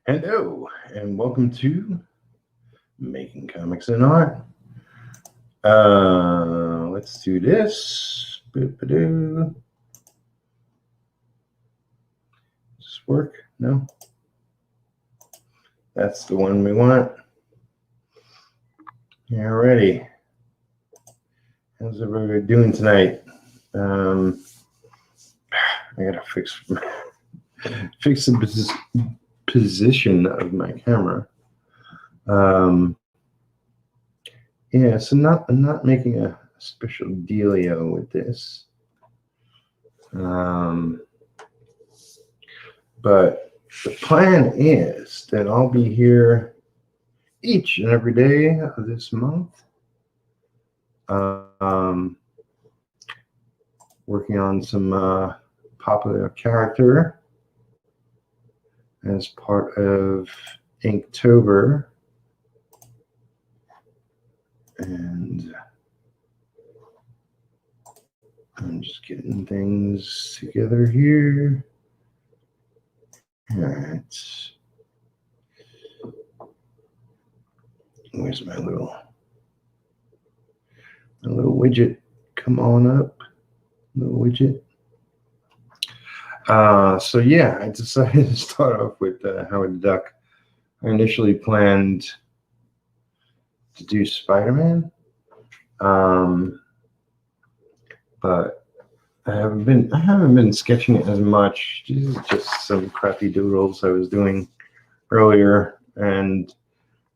Hello, and welcome to Making Comics and Art. Let's do this. Boop-a-doo. Does this work? No? That's the one we want. Alrighty. How's everybody doing tonight? I gotta fix the position of my camera. Yeah, so I'm not making a special dealio with this. But the plan is that I'll be here each and every day of this month, working on some popular character as part of Inktober. And I'm just getting things together here. All right. Where's my little widget? Come on up, little widget. So yeah, I decided to start off with Howard the Duck. I initially planned to do Spider-Man, but I haven't been sketching it as much. These are just some crappy doodles I was doing earlier, and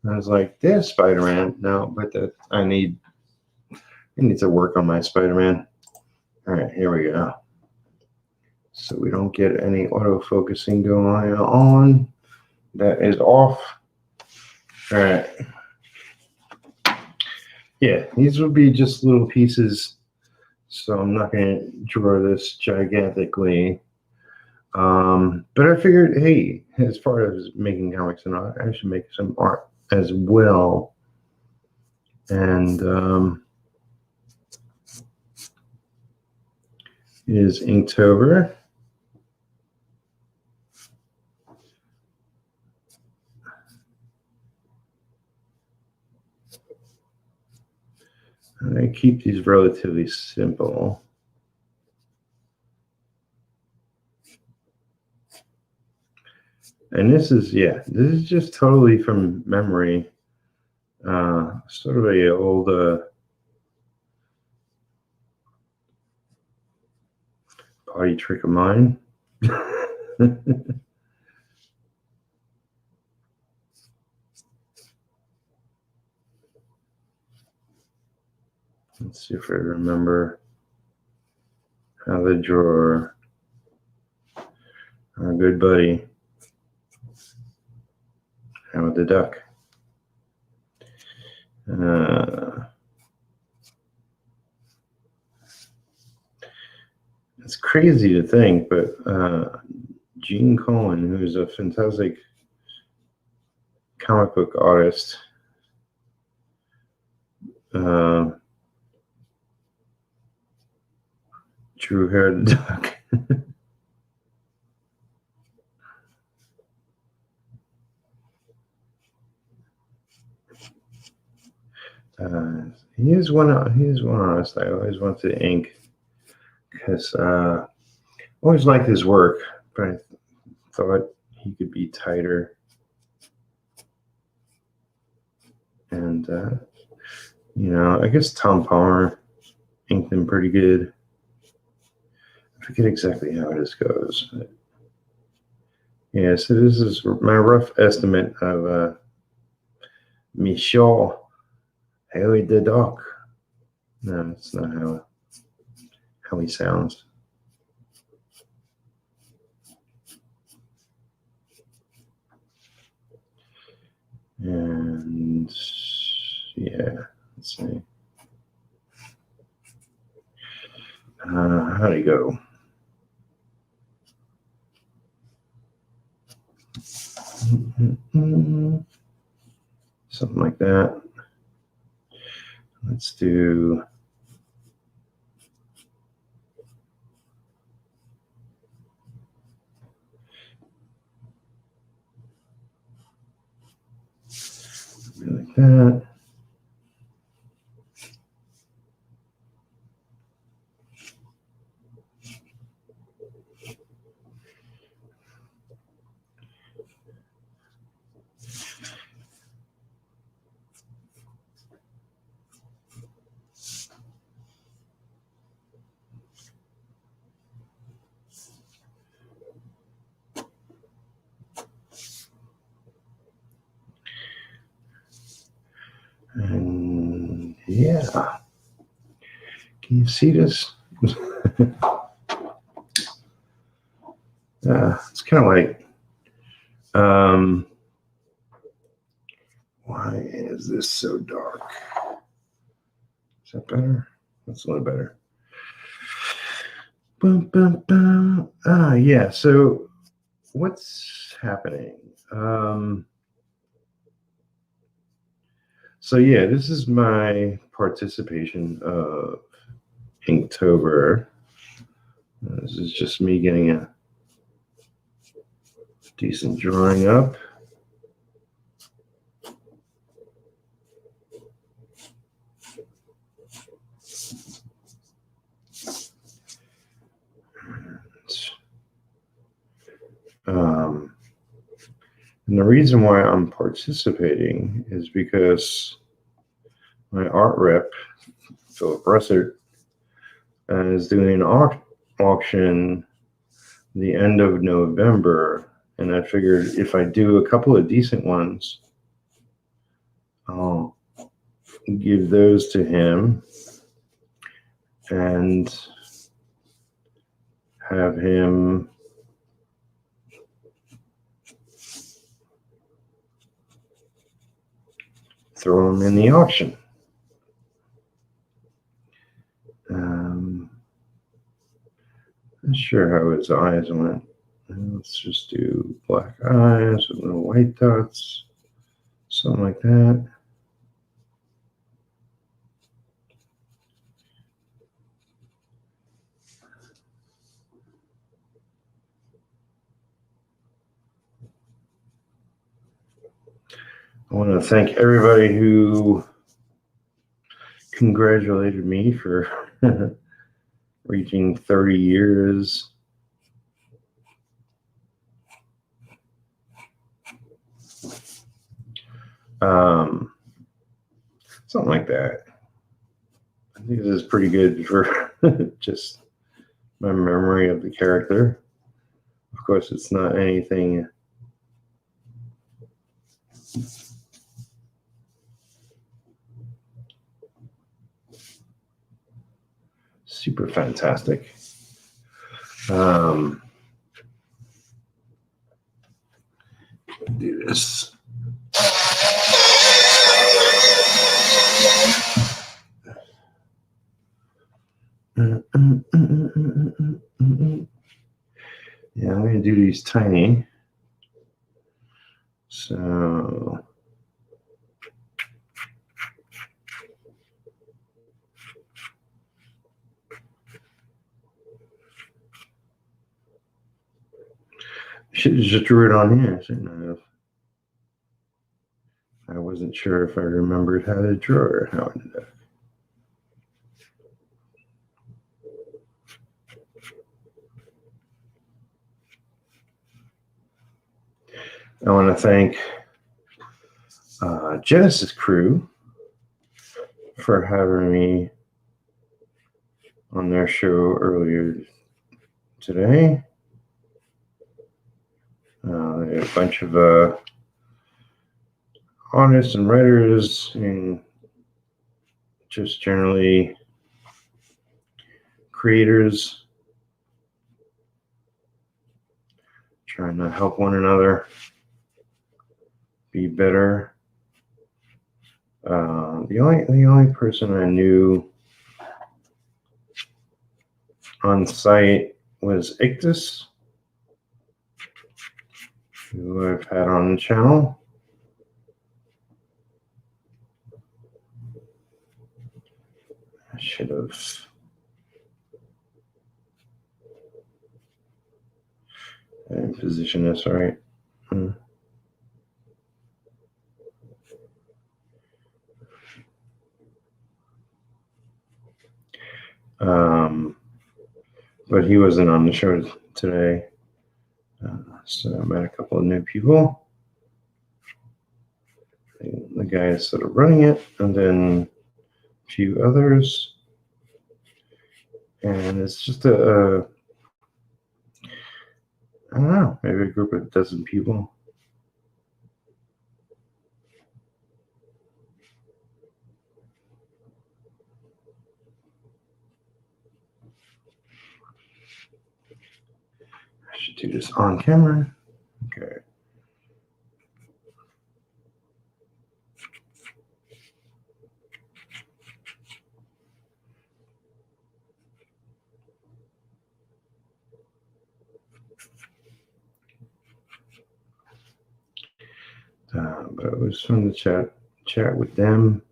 I was like, "There's Spider-Man." No, but I need to work on my Spider-Man. All right, here we go. So we don't get any auto-focusing going on. That is off. All right. Yeah, these will be just little pieces, so I'm not going to draw this gigantically. But I figured, hey, as far as making comics and art, I should make some art as well. And it is Inktober. I keep these relatively simple. And this is just totally from memory. Sort of a old party trick of mine. Let's see if I remember how to draw our good buddy Howard the Duck. It's crazy to think, but Gene Colan, who's a fantastic comic book artist, drew Howard the Duck. He's one artist I always want to ink, because I always liked his work, but I thought he could be tighter. And I guess Tom Palmer inked him pretty good. I forget exactly how this goes. But yeah, so this is my rough estimate of Michel Howard the Duck. No, that's not how he sounds. And yeah, let's see. How'd he go? Something like that. Let's do that. And yeah, can you see this? It's kind of like, why is this so dark? Is that better? That's a little better. Bum, bum, bum. Yeah, so what's happening? So yeah, this is my participation of Inktober. This is just me getting a decent drawing up. And the reason why I'm participating is because my art rep, Phil Russertt, is doing an auction the end of November. And I figured if I do a couple of decent ones, I'll give those to him and have him throw them in the auction. Not sure how his eyes went. Let's just do black eyes with little white dots, something like that. I want to thank everybody who congratulated me for reaching 30 years. Something like that. I think this is pretty good for just my memory of the character. Of course, it's not anything super fantastic. Do this. Yeah, I'm going to do these tiny. So should have just drew it on here, shouldn't I have? I wasn't sure if I remembered how to draw or how to do that. I want to thank Genesis Crew for having me on their show earlier today. They have a bunch of artists and writers and just generally creators trying to help one another be better. The only person I knew on site was Ictus, who I've had on the channel. I should have positioned this right. he wasn't on the show today. So I met a couple of new people. The guy is sort of running it, and then a few others. And it's just I don't know, maybe a group of 12 people. I should do this on camera. Okay. But it was fun to chat with them.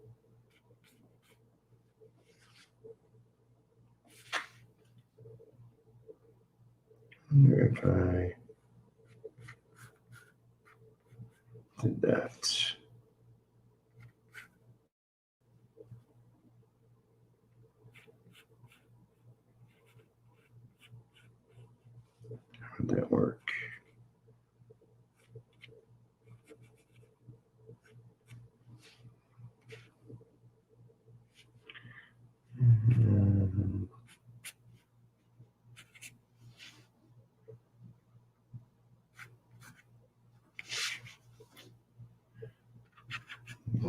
I wonder if I did that. How did that work?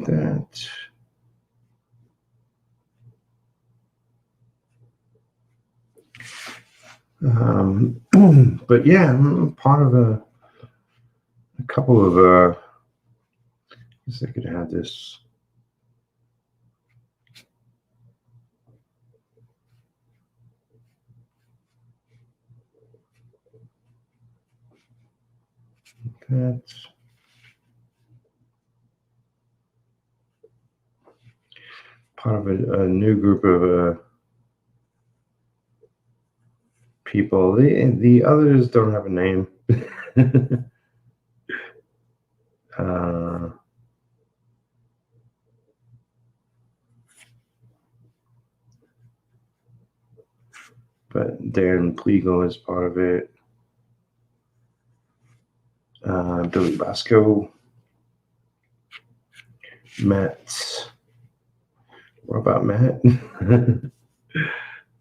That. But yeah, I'm part of a couple of I guess I could have this. That's part of a new group of people. The others don't have a name. But Dan Pleagle is part of it. Billy Bosco. Matt. What about Matt?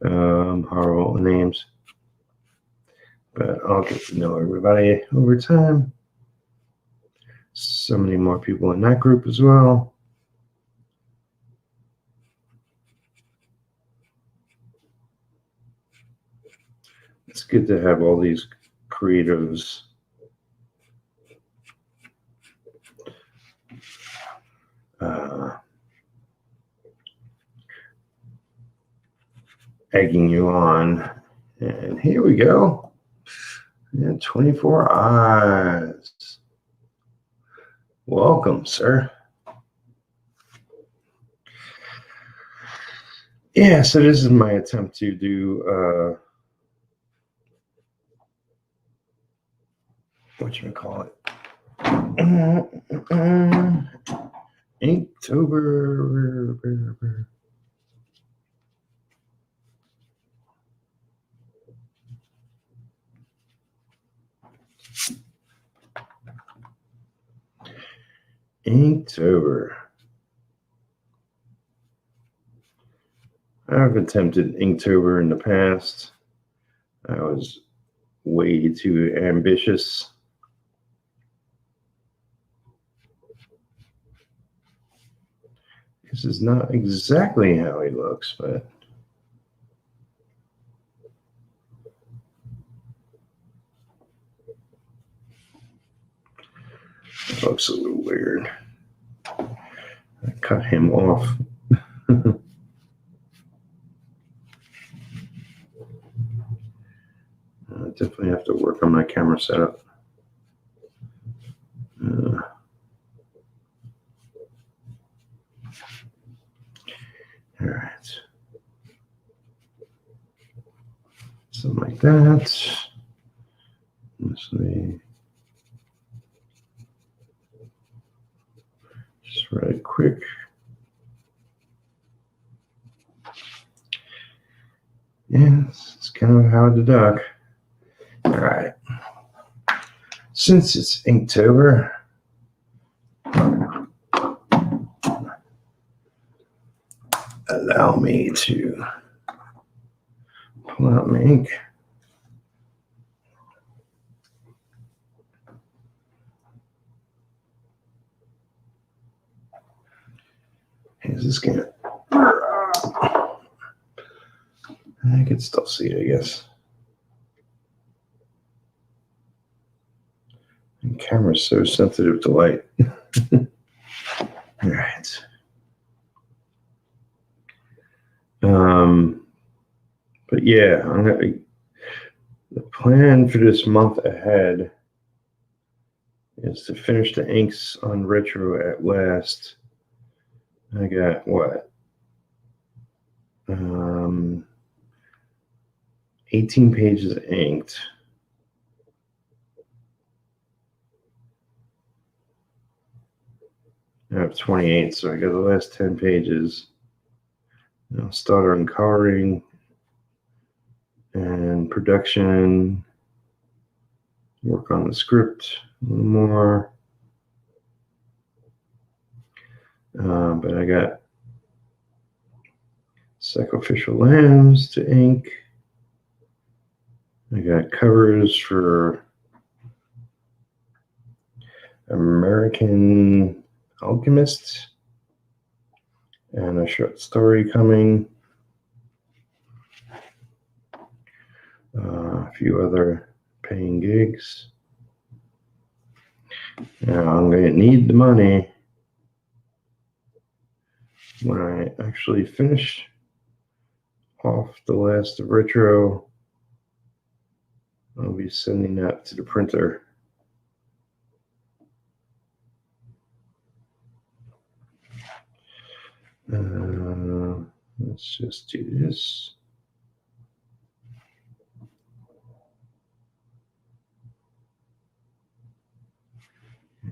Horrible names. But I'll get to know everybody over time. So many more people in that group as well. It's good to have all these creatives egging you on. And here we go. Yeah, 24 eyes. Welcome, sir. Yeah, so this is my attempt to do whatchamacallit? Inktober. Inktober. I've attempted Inktober in the past. I was way too ambitious. This is not exactly how he looks, but it looks a little weird. I cut him off. I definitely have to work on my camera setup. All right. Something like that. Let's see. Just right quick. Yeah, it's kind of how to duck. All right. Since it's Inktober, allow me to pull out my ink. Is this gonna? I can still see it, I guess. The camera's so sensitive to light. All right. But yeah, the plan for this month ahead is to finish the inks on retro at last. I got what? 18 pages inked. I have 28, so I got the last 10 pages. I'll start on coloring and production, work on the script a little more. But I got sacrificial lambs to ink. I got covers for American Alchemist and a short story coming. A few other paying gigs. Now I'm going to need the money when I actually finish off the last of retro. I'll be sending that to the printer. Let's just do this.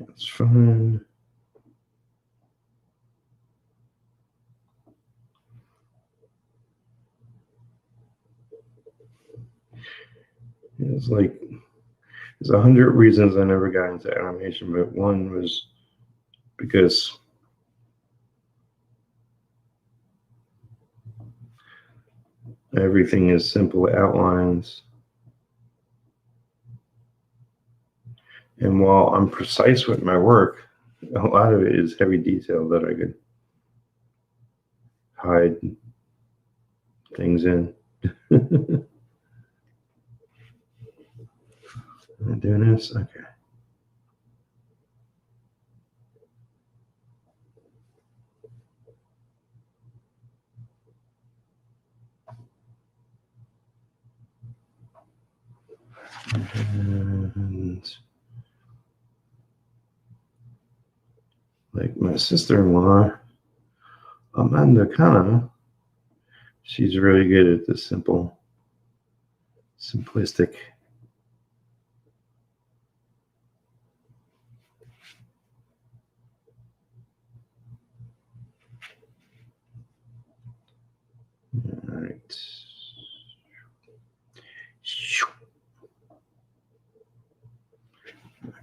That's fine. It's like there's 100 reasons I never got into animation, but one was because everything is simple outlines. And while I'm precise with my work, a lot of it is heavy detail that I could hide things in. Am I doing this? Okay. And like my sister-in-law, Amanda Kana, she's really good at the simplistic. All right.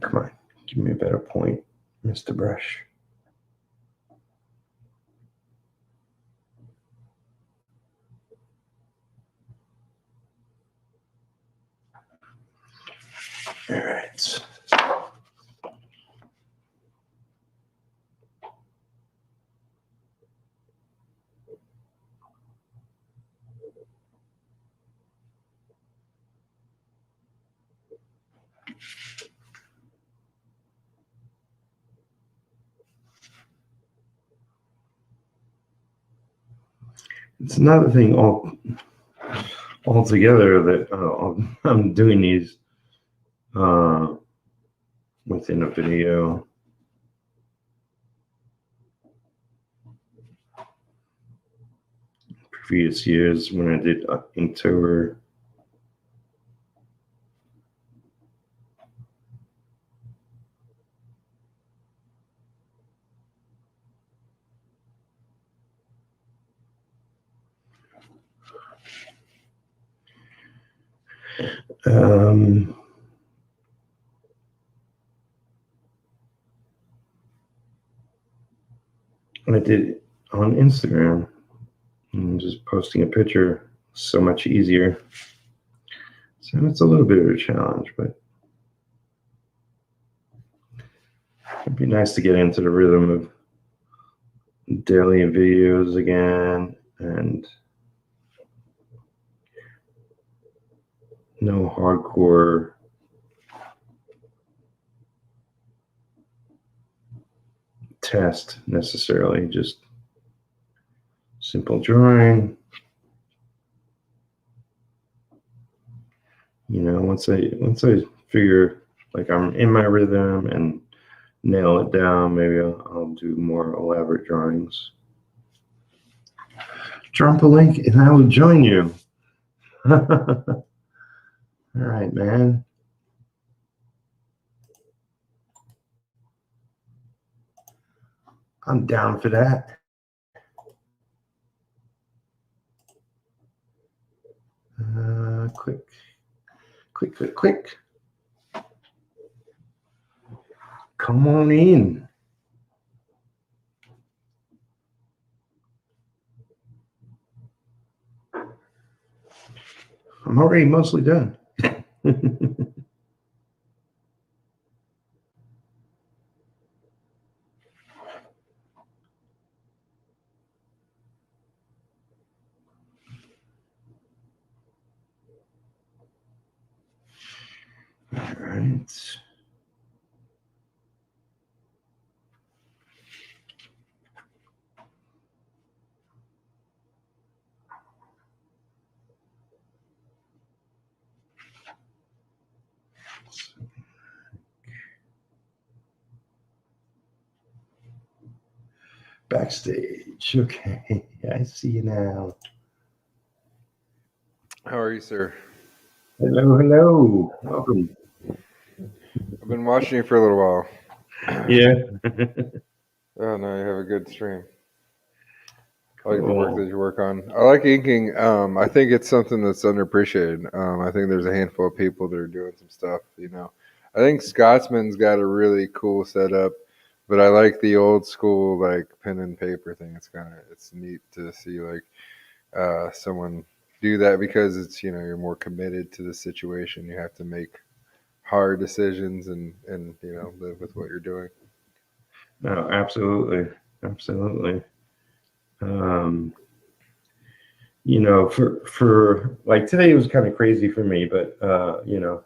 Come on, give me a better point, Mr. Brush. All right. It's another thing altogether that I'm doing these within a video. Previous years when I did Inktober. I did it on Instagram. And just posting a picture so much easier. So it's a little bit of a challenge, but it'd be nice to get into the rhythm of daily videos again and no hardcore test necessarily, just simple drawing. You know, once I figure like I'm in my rhythm and nail it down, maybe I'll do more elaborate drawings. Drop a link and I will join you. All right, man. I'm down for that. Quick. Come on in. I'm already mostly done. All right. Backstage. Okay, I see you now. How are you, sir? Hello. Welcome. I've been watching you for a little while. Yeah. Oh no, you have a good stream. I like the work that you work on. I like inking. I think it's something that's underappreciated. I think there's a handful of people that are doing some stuff. I think Scotsman's got a really cool setup, but I like the old school like pen and paper thing. It's neat to see like someone do that because it's you're more committed to the situation. You have to make hard decisions and live with what you're doing. No, absolutely. For like today was kind of crazy for me, but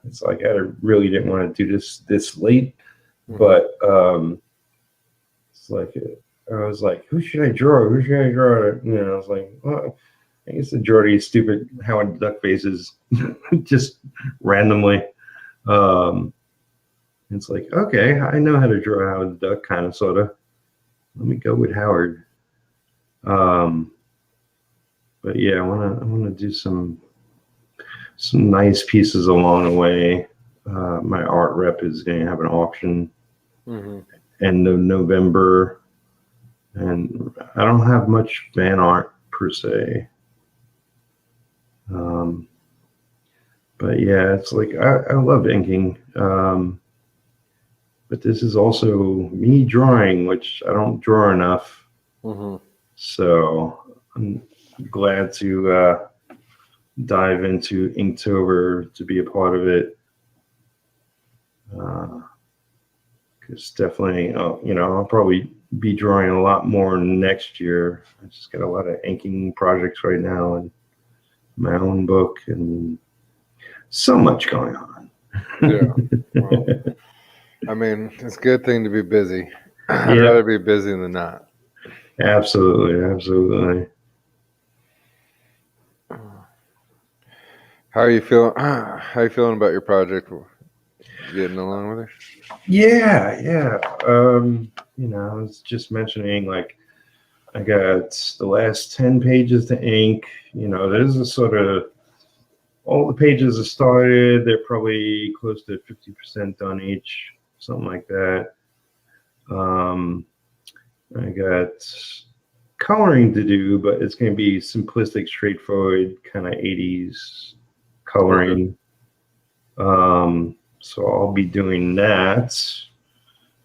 it's like I really didn't want to do this late, but it's like I was like, who should I draw? I was like, well, I guess the draw these stupid Howard Duck faces just randomly. It's like, okay, I know how to draw Howard the Duck, kind of, sort of. Let me go with Howard. But yeah, I wanna do some nice pieces along the way. My art rep is going to have an auction end of November, and I don't have much fan art per se. But yeah, it's like I love inking. But this is also me drawing, which I don't draw enough. So I'm glad to dive into Inktober to be a part of it. Because definitely, I'll probably be drawing a lot more next year. I just got a lot of inking projects right now and my own book and so much going on. Yeah. Well, I mean, it's a good thing to be busy. I'd rather be busy than not. Absolutely. How are you feeling? How are you feeling about your project? Getting along with it? Yeah. I was just mentioning, like, I got the last 10 pages to ink. There's a sort of all the pages are started. They're probably close to 50% done each, something like that. I got coloring to do, but it's going to be simplistic, straightforward, kind of 80s coloring. So I'll be doing that.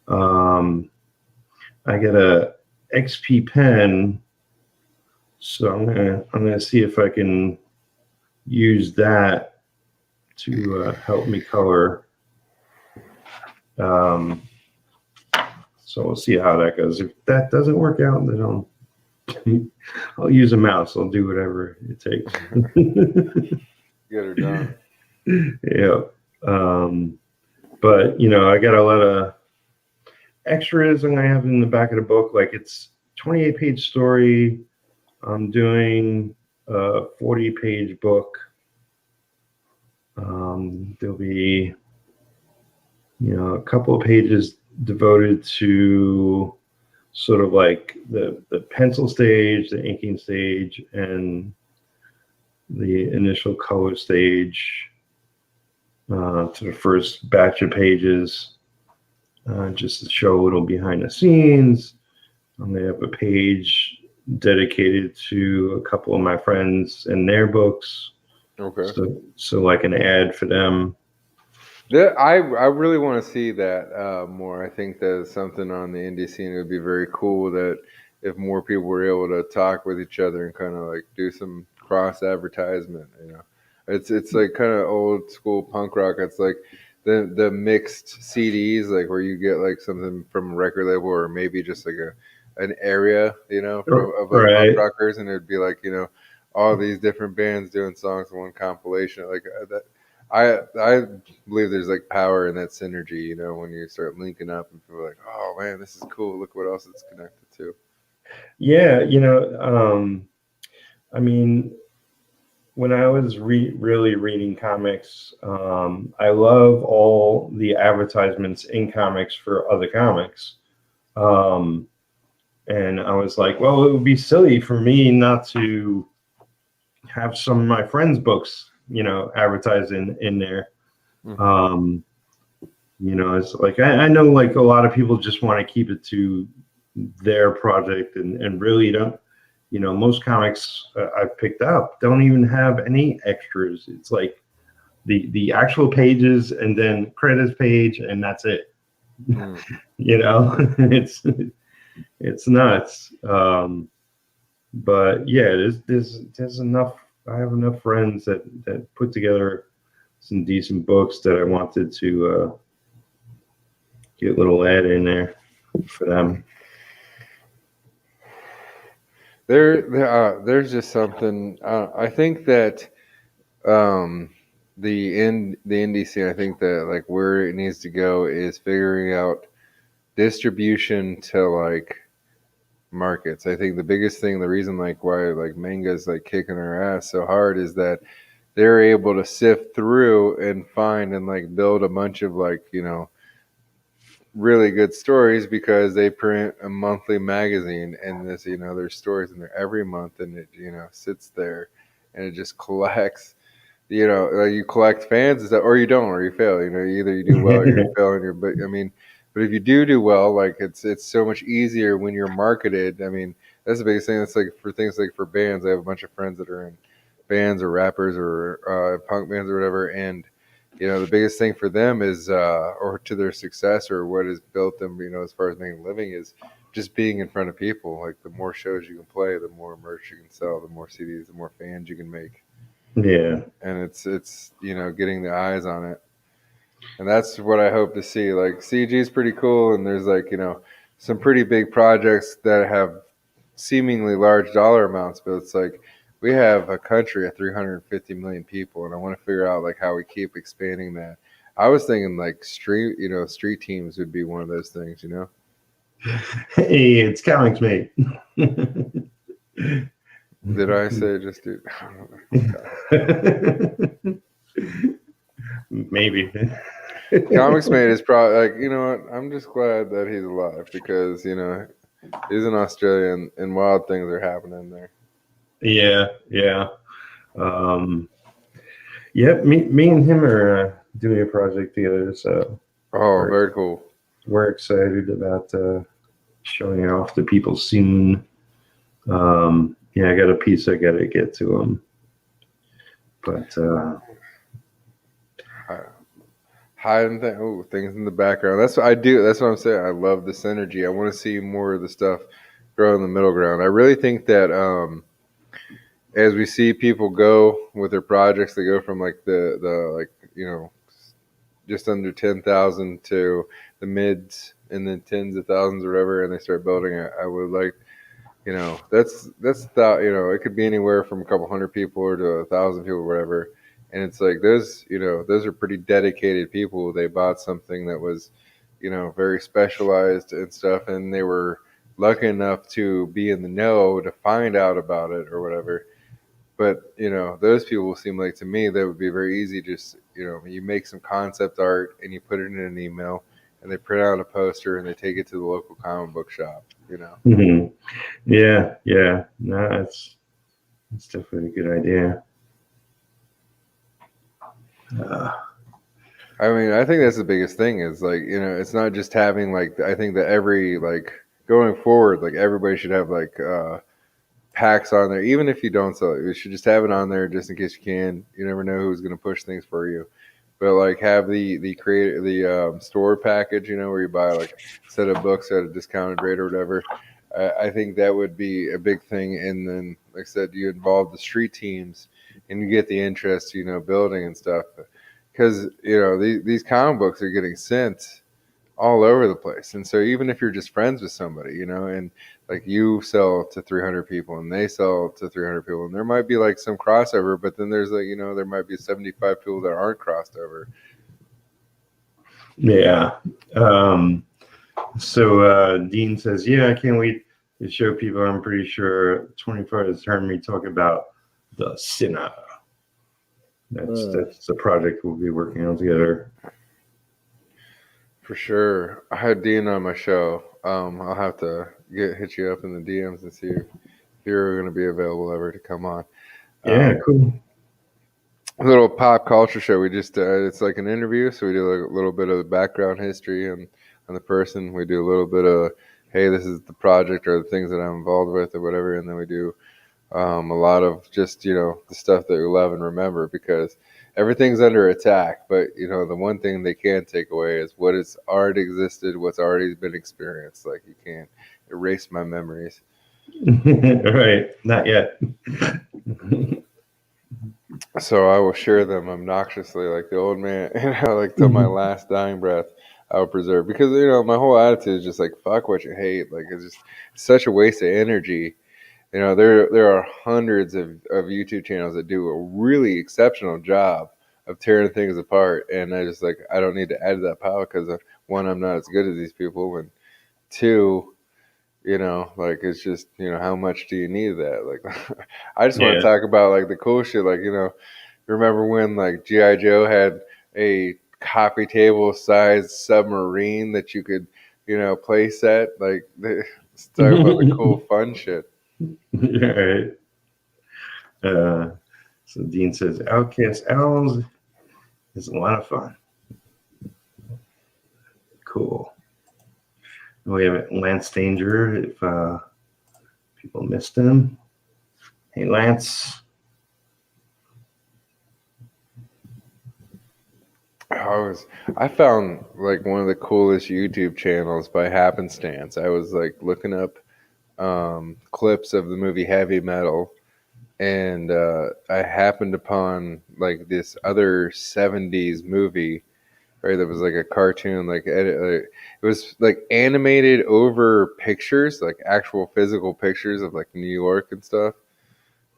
I get a XP pen, so I'm gonna see if I can use that to help me color. So we'll see how that goes. If that doesn't work out, then I'll use a mouse. I'll do whatever it takes. Get her done. Yeah. But I got a lot of extras I'm gonna have in the back of the book. Like it's 28-page story. I'm doing a 40-page book. There'll be a couple of pages devoted to sort of like the pencil stage, the inking stage, and the initial color stage to the first batch of pages, just to show a little behind the scenes. I'm going to have a page dedicated to a couple of my friends and their books. Okay. So like an ad for them. I really want to see that more. I think that is something on the indie scene. It would be very cool that if more people were able to talk with each other and kind of like do some cross advertisement. It's like kind of old school punk rock. It's like the mixed CDs, like where you get like something from a record label or maybe just like an area, of like punk Right. rockers, and it'd be like all these different bands doing songs in one compilation, like that. I believe there's like power in that synergy, when you start linking up and people are like, oh man, this is cool. Look what else it's connected to. Yeah, I mean, when I was really reading comics, I love all the advertisements in comics for other comics. And I was like, well, it would be silly for me not to have some of my friends' books, advertised in there. Mm-hmm. It's like I know like a lot of people just want to keep it to their project and really don't. Most comics I've picked up don't even have any extras. It's like the actual pages and then credits page, and that's it. Mm. It's nuts. But yeah, there's enough. I have enough friends that put together some decent books that I wanted to get a little ad in there for them. There's just something. I think that the indie scene. I think that like where it needs to go is figuring out distribution to like markets. I think the biggest thing, the reason like why like manga's like kicking our ass so hard is that they're able to sift through and find and like build a bunch of like really good stories because they print a monthly magazine and this there's stories in there every month and it sits there and it just collects you collect fans is that or you don't or you fail either you do well or you fail in your but I mean but if you do well like it's so much easier when you're marketed. I mean that's the biggest thing. That's like for things like for bands. I have a bunch of friends that are in bands or rappers or punk bands or whatever, and the biggest thing for them is or to their success or what has built them as far as making a living is just being in front of people. Like the more shows you can play, the more merch you can sell, the more CDs, the more fans you can make. Yeah. And it's getting the eyes on it, and that's what I hope to see. Like CG is pretty cool, and there's like some pretty big projects that have seemingly large dollar amounts, but it's like we have a country of 350 million people, and I want to figure out like how we keep expanding that. I was thinking like street teams would be one of those things. Hey, it's comics, mate. Did I say just do? Maybe. Comics Mate is probably like what? I'm just glad that he's alive because he's in Australia and wild things are happening there. Yeah. Yep. Me and him are doing a project together, so Oh, very cool. we're excited about showing it off to people soon. Yeah, I got a piece I got to get to him, but hiding things in the background. That's what I do. That's what I'm saying. I love the synergy. I want to see more of the stuff grow in the middle ground. I really think that as we see people go with their projects, they go from like the like just under 10,000 to the mids and then tens of thousands or whatever, and they start building it. I would like that's it could be anywhere from a couple hundred people or to 1,000 people, whatever. And it's like those are pretty dedicated people. They bought something that was, very specialized and stuff, and they were lucky enough to be in the know to find out about it or whatever. But those people seem like to me that would be very easy. Just you make some concept art and you put it in an email, and they print out a poster and they take it to the local comic book shop. Hmm. Yeah, yeah. No, that's definitely a good idea. I mean, I think that's the biggest thing is like, it's not just having like, I think that every, like, going forward, like, everybody should have like packs on there. Even if you don't sell it, you should just have it on there just in case you can. You never know who's going to push things for you. But like, have the create the store package, where you buy like a set of books at a discounted rate or whatever. I think that would be a big thing. And then, like I said, you involve the street teams and you get the interest, building and stuff. Because these comic books are getting sent all over the place, and so even if you're just friends with somebody, and like you sell to 300 people and they sell to 300 people, and there might be like some crossover, but then there's like there might be 75 people that aren't crossed over. Yeah. Dean says, yeah, I can't wait to show people. I'm pretty sure 24 has heard me talk about the Sinner. That's the project we'll be working on together. For sure. I had Dean on my show. I'll have to hit you up in the DMs and see if you're going to be available ever to come on. Yeah, cool. A little pop culture show. We just it's like an interview, so we do like a little bit of the background history and on the person. We do a little bit of, hey, this is the project or the things that I'm involved with or whatever, and then we do a lot of just the stuff that we love and remember, because everything's under attack. But the one thing they can't take away is what has already existed, what's already been experienced. Like, you can't erase my memories. Right, not yet. So I will share them obnoxiously, like the old man, like till my last dying breath. I will preserve, because my whole attitude is just like, fuck what you hate. Like, it's just such a waste of energy. There are hundreds of YouTube channels that do a really exceptional job of tearing things apart, and I just like, I don't need to add to that pile, because one, I'm not as good as these people, and two, like, it's just how much do you need that? Like, I just want to talk about like the cool shit, like remember when like G.I. Joe had a coffee table sized submarine that you could play set, like let's talk about the cool fun shit. Right. So Dean says, Outcast Owls is a lot of fun. Cool. We have Lance Danger, if people missed him. Hey, Lance. I found like one of the coolest YouTube channels by happenstance. I was like looking up clips of the movie Heavy Metal, and I happened upon like this other 70s movie, right? That was like a cartoon, like it was like animated over pictures, like actual physical pictures of like New York and stuff.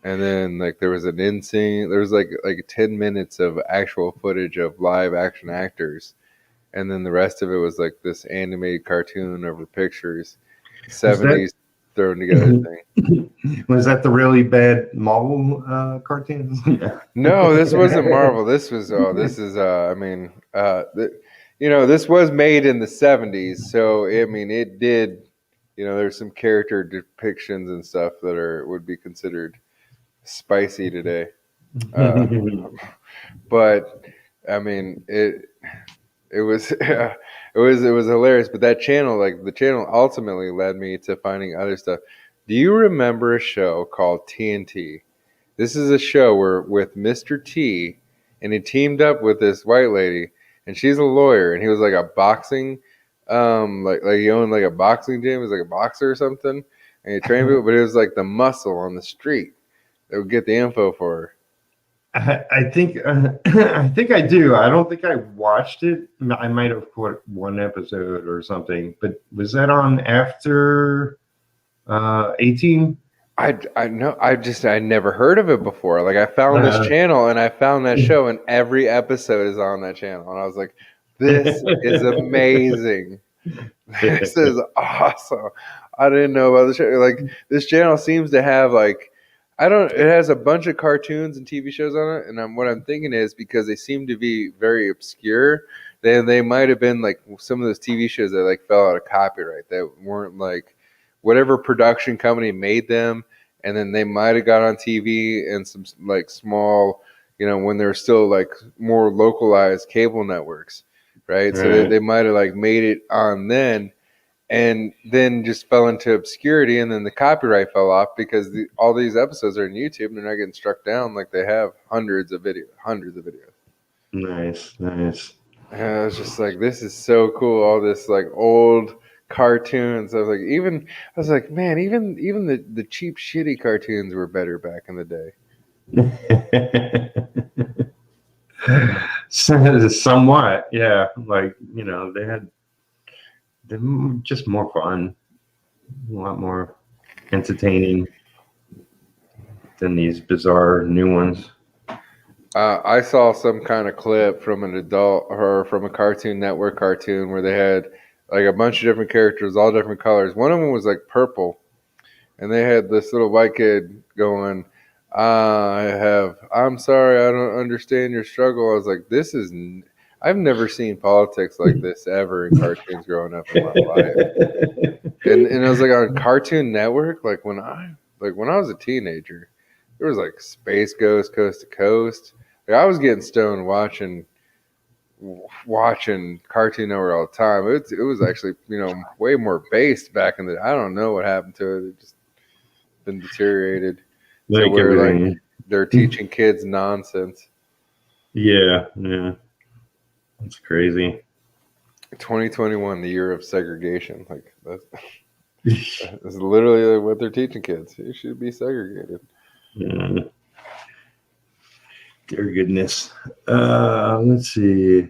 And then like there was there was like 10 minutes of actual footage of live action actors, and then the rest of it was like this animated cartoon over pictures, 70s thrown together thing. Was that the really bad Marvel cartoons? No, this wasn't Marvel. This is this was made in the 70s, so I mean it did, there's some character depictions and stuff that would be considered spicy today. But I mean it was it was hilarious. But that channel, like the channel ultimately led me to finding other stuff. Do you remember a show called TNT? This is a show with Mr. T, and he teamed up with this white lady, and she's a lawyer, and he was like a boxing, like he owned like a boxing gym. He was like a boxer or something, and he trained people. But it was like the muscle on the street that would get the info for her. I think I think I do. I don't think I watched it. I might have caught one episode or something. But was that on after 18? I know I never heard of it before. Like I found this channel and I found that show, and every episode is on that channel, and I was like, "This is amazing! This is awesome!" I didn't know about the show. Like this channel seems to have like I don't. It has a bunch of cartoons and TV shows on it, and what I'm thinking is because they seem to be very obscure. They might have been like some of those TV shows that like fell out of copyright that weren't like whatever production company made them, and then they might have got on TV and some like small, when they're still like more localized cable networks, right? So they might have like made it on then, and then just fell into obscurity, and then the copyright fell off because all these episodes are on YouTube and they're not getting struck down like they have hundreds of videos. Nice. And I was just like, this is so cool. All this like old cartoons. I was like, man, even the cheap, shitty cartoons were better back in the day. Somewhat, yeah. Like they had just more fun, a lot more entertaining than these bizarre new ones. I saw some kind of clip from an adult or from a Cartoon Network cartoon where they had like a bunch of different characters, all different colors. One of them was like purple, and they had this little white kid going, I'm sorry, I don't understand your struggle. I was like, I've never seen politics like this ever in cartoons growing up in my life. And it was like on Cartoon Network, like when I was a teenager, there was like Space Ghost, Coast to Coast. Like I was getting stoned watching Cartoon Network all the time. It was actually way more based back in the. I don't know what happened to it. It just been deteriorated. So where like they're teaching kids nonsense. Yeah, that's crazy. 2021, the year of segregation. Like that's literally what they're teaching kids. You should be segregated. Dear goodness. Let's see.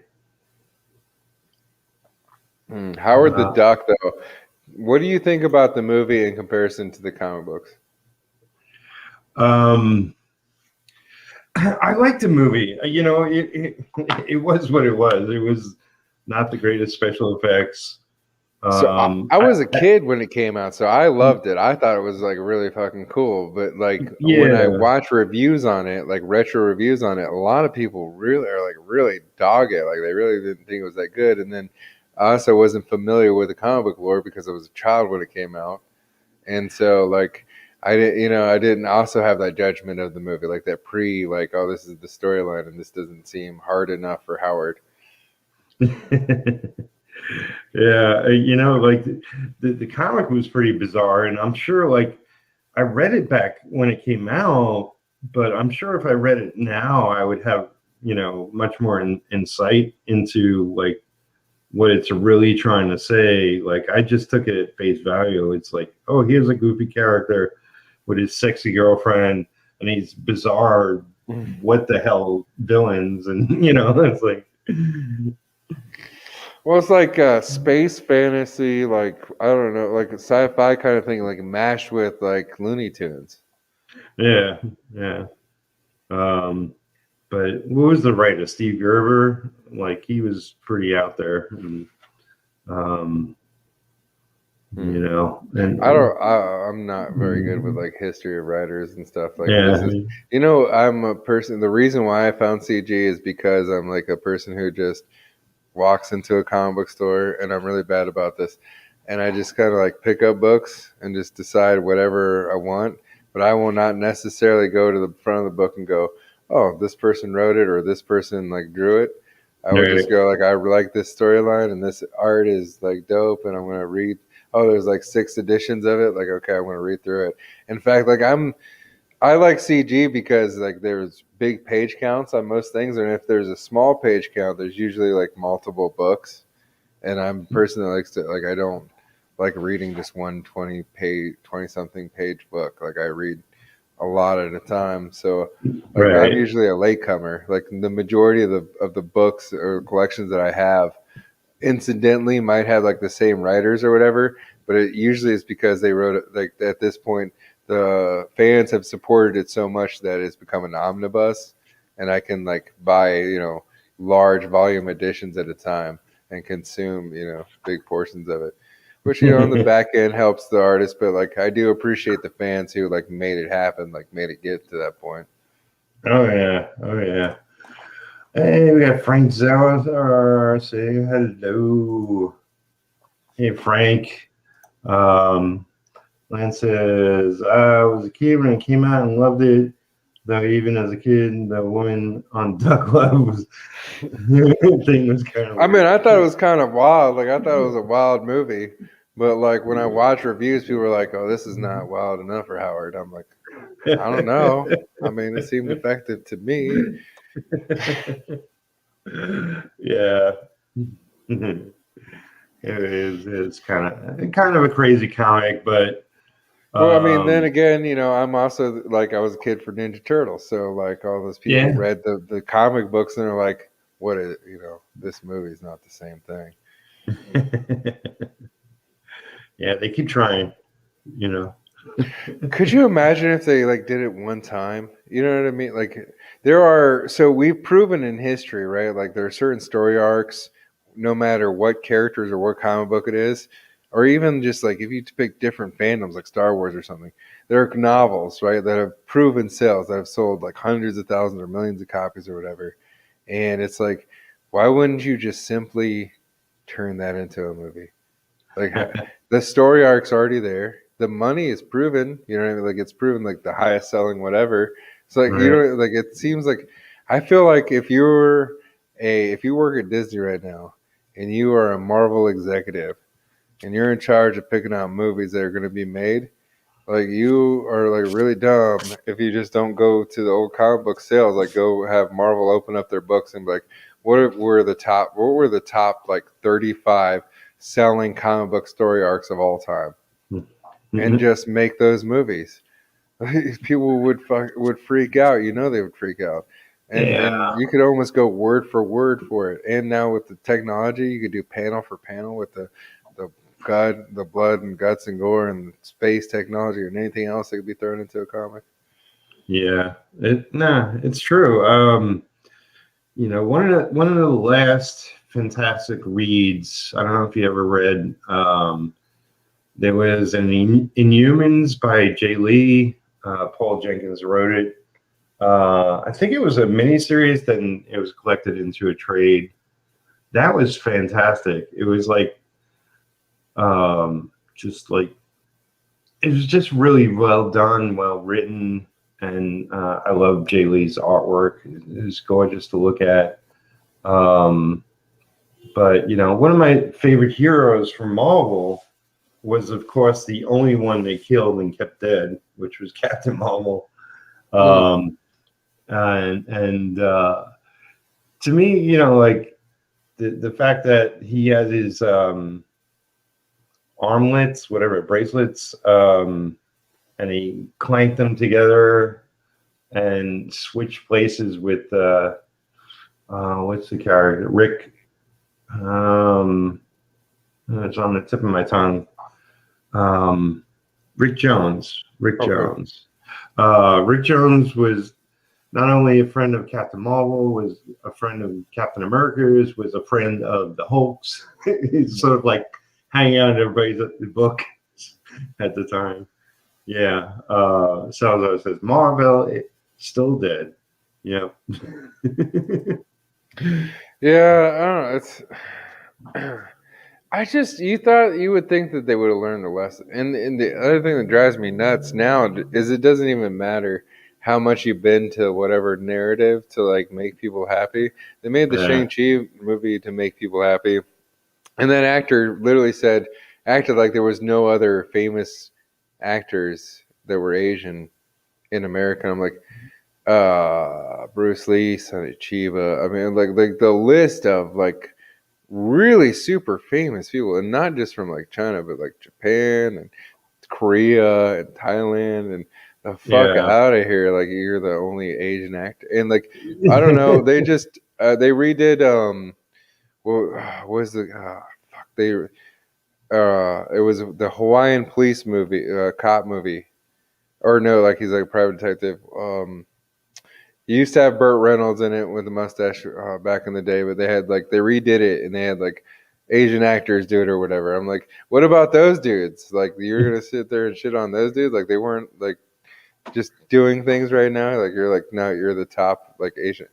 Howard the Duck, though. What do you think about the movie in comparison to the comic books? I liked the movie. It was what it was. It was not the greatest special effects. So I was a kid when it came out, so I loved it. I thought it was like really fucking cool. But like when I watch reviews on it, like retro reviews on it, a lot of people really are like really dog it. Like they really didn't think it was that good. And then I also wasn't familiar with the comic book lore because I was a child when it came out, and so like I didn't also have that judgment of the movie, like that like, oh, this is the storyline, and this doesn't seem hard enough for Howard. Yeah, like the comic was pretty bizarre, and I'm sure like I read it back when it came out, but I'm sure if I read it now, I would have much more insight into like what it's really trying to say. Like I just took it at face value. It's like, oh, here's a goofy character with his sexy girlfriend and these bizarre what the hell villains, and it's like. Well, it's like space fantasy, like I don't know, like a sci-fi kind of thing, like mashed with like Looney Tunes. Yeah. But what was the writer? Steve Gerber? Like he was pretty out there, and, and I'm not very good with like history of writers and stuff like this. I'm a person. The reason why I found CG is because I'm like a person who just walks into a comic book store, and I'm really bad about this, and I just kind of like pick up books and just decide whatever I want, but I will not necessarily go to the front of the book and go, oh, this person wrote it or this person like drew it. I would just go like, I like this storyline and this art is like dope, and I'm gonna read. Oh, there's like 6 editions of it. Like, okay, I want to read through it. In fact, like I'm I like CG because like there's big page counts on most things, and if there's a small page count, there's usually like multiple books. And I'm a person that likes to like I don't like reading just one 20 something page book. Like I read a lot at a time. So like I'm Right. usually a latecomer. Like the majority of the books or collections that I have incidentally might have like the same writers or whatever, but it usually is because they wrote it like at this point the fans have supported it so much that it's become an omnibus, and I can like buy large volume editions at a time and consume big portions of it, which on the back end helps the artist, but like I do appreciate the fans who like made it happen, like made it get to that point. Oh yeah. Oh yeah. Hey, we got Frank Zalazar. Say hello. Hey Frank. Um, Lance says I was a kid when it came out and loved it. Though even as a kid, the woman on Duck Love was thing was kind of I mean, weird. I thought it was kind of wild. Like, I thought it was a wild movie. But, like, when I watch reviews, people were like, oh, this is not wild enough for Howard. I'm like, I don't know. I mean, it seemed effective to me. Yeah. It's kind of a crazy comic, but Well, I mean, then um, again, I'm also like, I was a kid for Ninja Turtles. So, like, all those people yeah. read the comic books and are like, what is, this movie's not the same thing. Yeah, they keep trying, you know. Could you imagine if they like did it one time? You know what I mean? Like so we've proven in history, right? Like there are certain story arcs, no matter what characters or what comic book it is, or even just like if you pick different fandoms like Star Wars or something, there are novels, right, that have proven sales that have sold like hundreds of thousands or millions of copies or whatever. And it's like, why wouldn't you just simply turn that into a movie? Like the story arc's already there. The money is proven. You know what I mean? Like it's proven like the highest selling whatever. It's like Right. like it seems like I feel like if you work at Disney right now and you are a Marvel executive and you're in charge of picking out movies that are going to be made, like you are like really dumb if you just don't go to the old comic book sales. Like go have Marvel open up their books and be like, what were the top like 35 selling comic book story arcs of all time, and Mhm. just make those movies. People would freak out. They would freak out, and Yeah. you could almost go word for it. And now with the technology, you could do panel for panel with the the blood and guts and gore and space technology and anything else that could be thrown into a comic. Yeah. It's true. One of the last fantastic reads. I don't know if you ever read. There was an Inhumans by Jay Lee. Paul Jenkins wrote it. I think it was a miniseries, then it was collected into a trade. That was fantastic. It was like just like it was just really well done, well written, and I love Jay Lee's artwork. It was gorgeous to look at. Um, but one of my favorite heroes from Marvel was, of course, the only one they killed and kept dead, which was Captain Marvel. Mm. Um, and to me, like the fact that he has his armlets, whatever bracelets, and he clanked them together and switched places with what's the character? Rick. Um, it's on the tip of my tongue. Rick Jones. Rick Okay. Jones. Rick Jones was not only a friend of Captain Marvel, was a friend of Captain America's, was a friend of the Hulk's. He's sort of like hanging out in everybody's book at the time. Yeah. Salazar says Marvel still dead. Yep. Yeah, I don't know. It's I just you thought you would think that they would have learned the lesson. And the other thing that drives me nuts now is it doesn't even matter how much you bend to whatever narrative to like make people happy. They made the Yeah. Shang-Chi movie to make people happy. And that actor literally acted like there was no other famous actors that were Asian in America. I'm like, Bruce Lee, Sonny Chiba. I mean, like the list of like really super famous people, and not just from like China, but like Japan and Korea and Thailand and the fuck Yeah. out of here. Like you're the only Asian actor, and like I don't know, they just they redid what was the fuck they it was the Hawaiian police movie, cop movie, or no, like he's like a private detective. He used to have Burt Reynolds in it with the mustache back in the day, but they redid it and they had like Asian actors do it or whatever. I'm like, what about those dudes? Like you're gonna sit there and shit on those dudes? Like they weren't like just doing things right now. Like you're like, no, you're the top like Asian.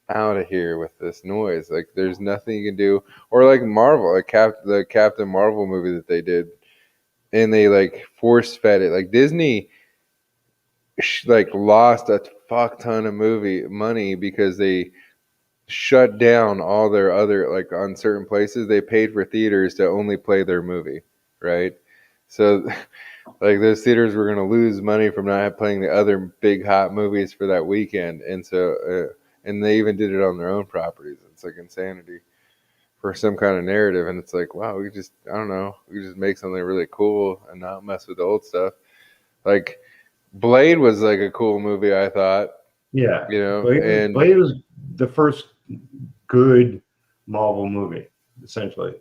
Out of here with this noise. Like there's nothing you can do. Or like Marvel, like the Captain Marvel movie that they did, and they like force fed it. Like Disney like lost a fuck ton of movie money because they shut down all their other like on certain places they paid for theaters to only play their movie, right? So like those theaters were going to lose money from not playing the other big hot movies for that weekend, and so and they even did it on their own properties. It's like insanity for some kind of narrative, and it's like, wow, we just I don't know, we just make something really cool and not mess with the old stuff. Like Blade was like a cool movie, I thought, Yeah. you know, Blade, and Blade was the first good Marvel movie, essentially.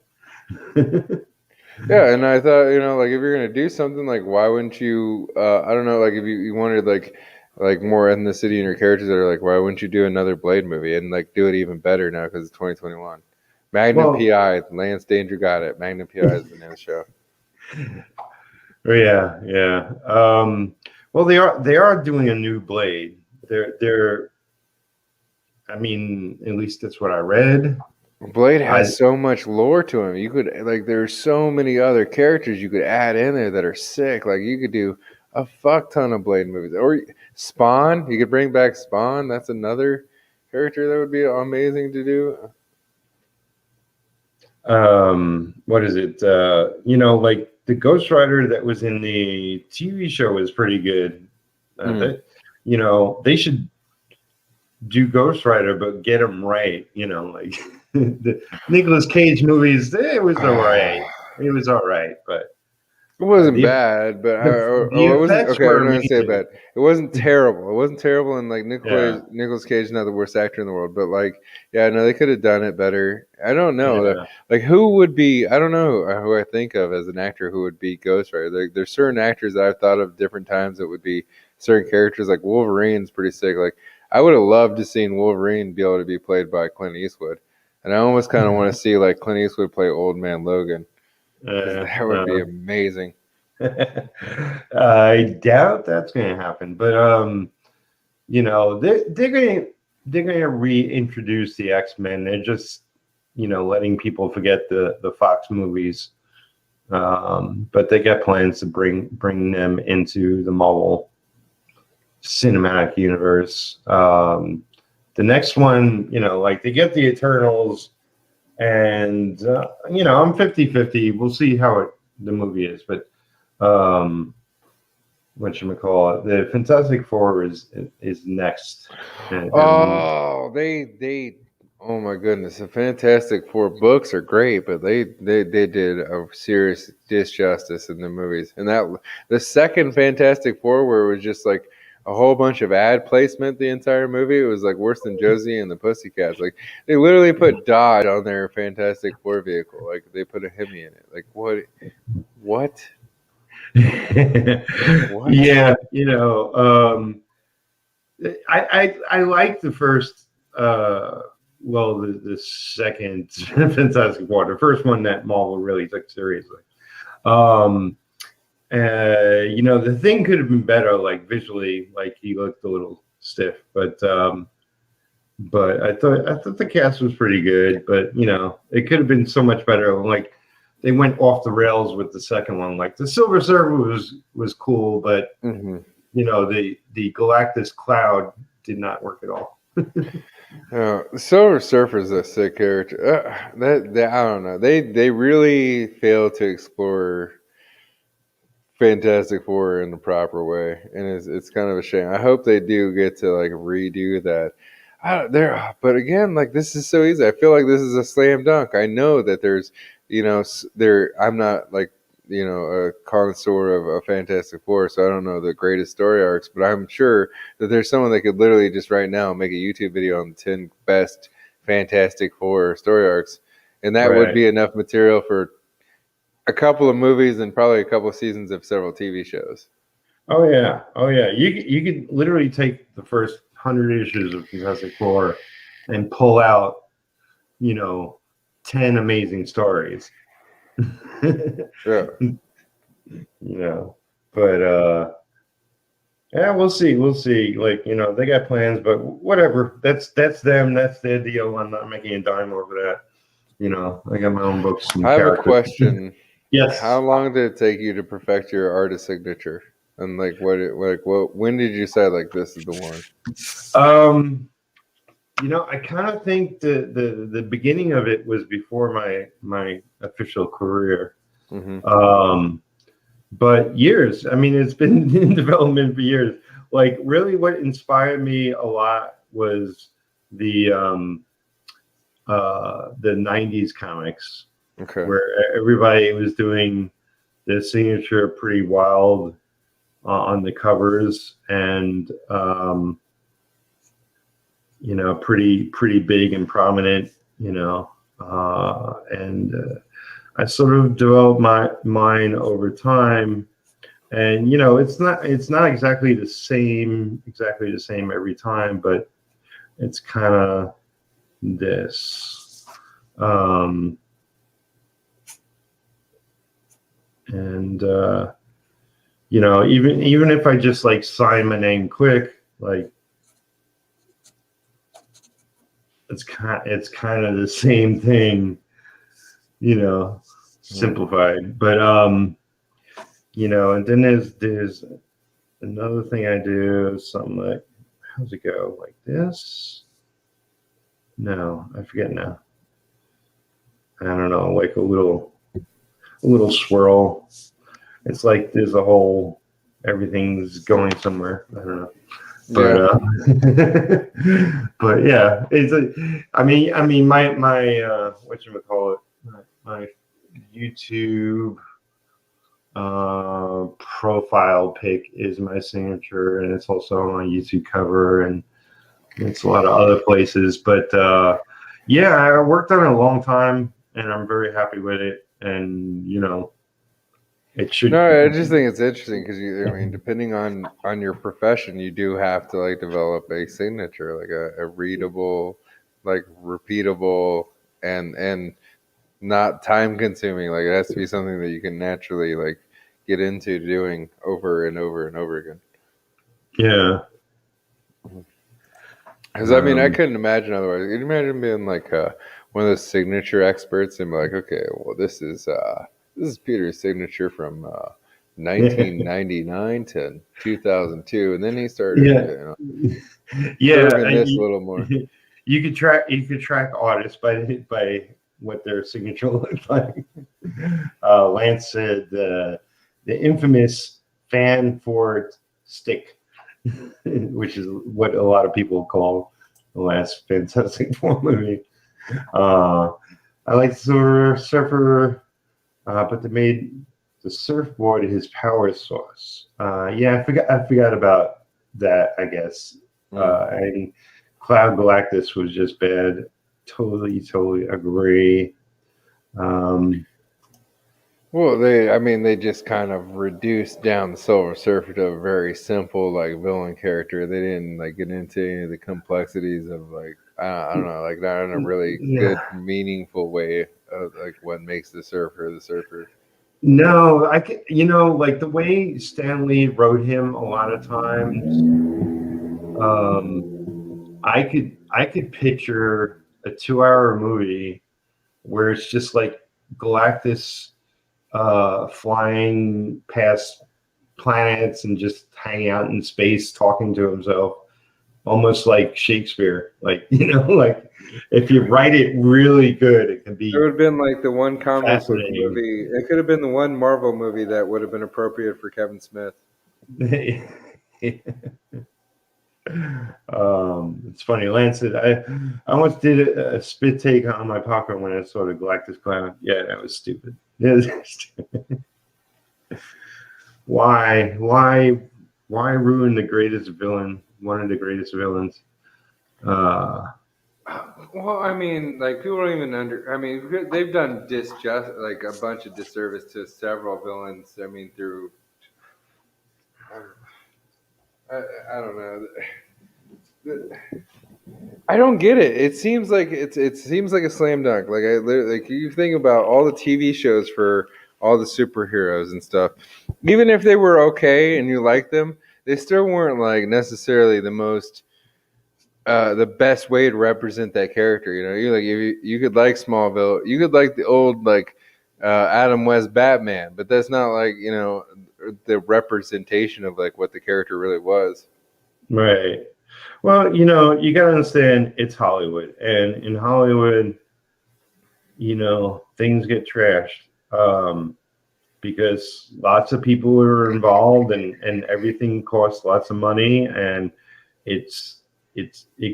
yeah, and I thought, you know, like if you're gonna do something, like why wouldn't you? I don't know, like if you wanted like more ethnicity in your characters, that are like, why wouldn't you do another Blade movie and like do it even better now because it's 2021? Magnum Well, PI, Lance Danger got it. Magnum PI is the name of the show. yeah, yeah. Well, they are doing a new Blade. They're. I mean, at least that's what I read. Blade I has so much lore to him. You could like there's so many other characters you could add in there that are sick. Like you could do a fuck ton of Blade movies. Or Spawn, you could bring back Spawn. That's another character that would be amazing to do. what is it? Like the Ghost Rider that was in the TV show was pretty good. Mm. They should do Ghost Rider, but get him right. Like the Nicolas Cage movies, it was all right. It was all right, but It wasn't the bad, but the it wasn't effects okay. were I'm not gonna say amazing. bad. It wasn't terrible. It wasn't terrible, and like Yeah, Nicolas Cage is not the worst actor in the world, but like, yeah, no, they could have done it better. I don't know, yeah. like who would be? I don't know who I think of as an actor who would be Ghost Rider. Like, there's certain actors that I've thought of different times that would be certain characters. Like Wolverine's pretty sick. Like I would have loved to seen Wolverine be able to be played by Clint Eastwood, and I almost kind of want to see like Clint Eastwood play Old Man Logan because Uh, that would be uh, amazing. I doubt that's going to happen, but they're going to reintroduce the X-Men. They're just letting people forget the Fox movies, but they got plans to bring them into the Marvel cinematic universe. The next one, like they get the Eternals, and I'm 50-50. We'll see how the movie is, but whatchamacallit, the Fantastic Four is next. And Oh, oh my goodness, the Fantastic Four books are great, but they did a serious disjustice in the movies. And that the second Fantastic Four, where it was just like a whole bunch of ad placement the entire movie, it was like worse than Josie and the Pussycats. Like they literally put Dodge on their Fantastic Four vehicle, like they put a Hemi in it. Like what, what? yeah, I like the first the second Fantastic Four, the first one that Marvel really took seriously. Um the thing could have been better, like visually, like he looked a little stiff, but I thought the cast was pretty good, but it could have been so much better. Like they went off the rails with the second one. Like the Silver Surfer was cool, but Mm-hmm. the Galactus Cloud did not work at all. Silver Surfer's a sick character. I don't know. They really fail to explore Fantastic Four in the proper way, and it's kind of a shame. I hope they do get to like redo that. But again, like this is so easy. I feel like this is a slam dunk. I know that there's, there. I'm not like a connoisseur of a Fantastic Four, so I don't know the greatest story arcs, but I'm sure that there's someone that could literally just right now make a YouTube video on the 10 best Fantastic Four story arcs, and that would Right. be enough material for a couple of movies and probably a couple of seasons of several TV shows. Oh yeah. You could literally take the first 100 issues of Fantastic Four and pull out, 10 amazing stories. Yeah. But yeah, we'll see. Like, they got plans, but whatever. That's them. That's their deal. I'm not making a dime over that. I got my own books and I have a characters. question. Yes. How long did it take you to perfect your artist signature? And like when did you say like this is the one? I kind of think the beginning of it was before my official career. Mm-hmm. But years. I mean, it's been in development for years. Like, really, what inspired me a lot was the 90s comics, Okay. where everybody was doing their signature pretty wild on the covers, and pretty big and prominent, and I sort of developed mine over time, and it's not exactly the same every time, but it's kind of this, and even if I just like sign my name quick, like it's kind of the same thing, simplified. But and then there's another thing I do, something like, how's it go? Like this? No, I forget now. I don't know, like a little swirl. It's like there's a whole, everything's going somewhere. I don't know. But but yeah, it's I mean my whatchamacallit, my YouTube profile pic is my signature, and it's also on my YouTube cover, and it's a lot of other places. But yeah, I worked on it a long time, and I'm very happy with it. And it should. No, I just think it's interesting because depending on your profession, you do have to like develop a signature, like a readable, like repeatable, and not time consuming. Like it has to be something that you can naturally like get into doing over and over and over again. Yeah. Because I couldn't imagine otherwise. Could you imagine being like one of those signature experts and be like, okay, well, this is Peter's signature from 1999 to 2002, and then he started, curving this a little more. You could track artists by what their signature looks like. Lance said the infamous fan for stick, which is what a lot of people call the last Fantastic Four movie. I like the surfer, but they made the surfboard his power source. Yeah, I forgot about that, I guess. And Cloud Galactus was just bad. Totally agree. Well, they just kind of reduced down the Silver Surfer to a very simple like villain character. They didn't like get into any of the complexities of like I don't know, like not in a really good, meaningful way of like what makes the Surfer the Surfer. No, like the way Stan Lee wrote him a lot of times, I could picture a 2-hour movie where it's just like Galactus flying past planets and just hanging out in space talking to himself, almost like Shakespeare. Like, like if you write it really good, it can It be would have been like the one comic book fascinating. movie. It could have been the one Marvel movie that would have been appropriate for Kevin Smith. It's funny, Lance said I once did a spit take on my popcorn when I saw the Galactus Clown. Yeah, that was stupid. Yeah, why ruin the greatest villain, one of the greatest villains? Well, I mean, like people don't even I mean, they've done like a bunch of disservice to several villains. I mean, through I don't know. I don't get it. It seems like it seems like a slam dunk. Like you think about all the TV shows for all the superheroes and stuff. Even if they were okay and you liked them, they still weren't like necessarily the best way to represent that character. You could like Smallville, you could like the old like Adam West Batman, but that's not like the representation of like what the character really was. Right. Well, you got to understand it's Hollywood, and in Hollywood, things get trashed because lots of people are involved, and everything costs lots of money, and it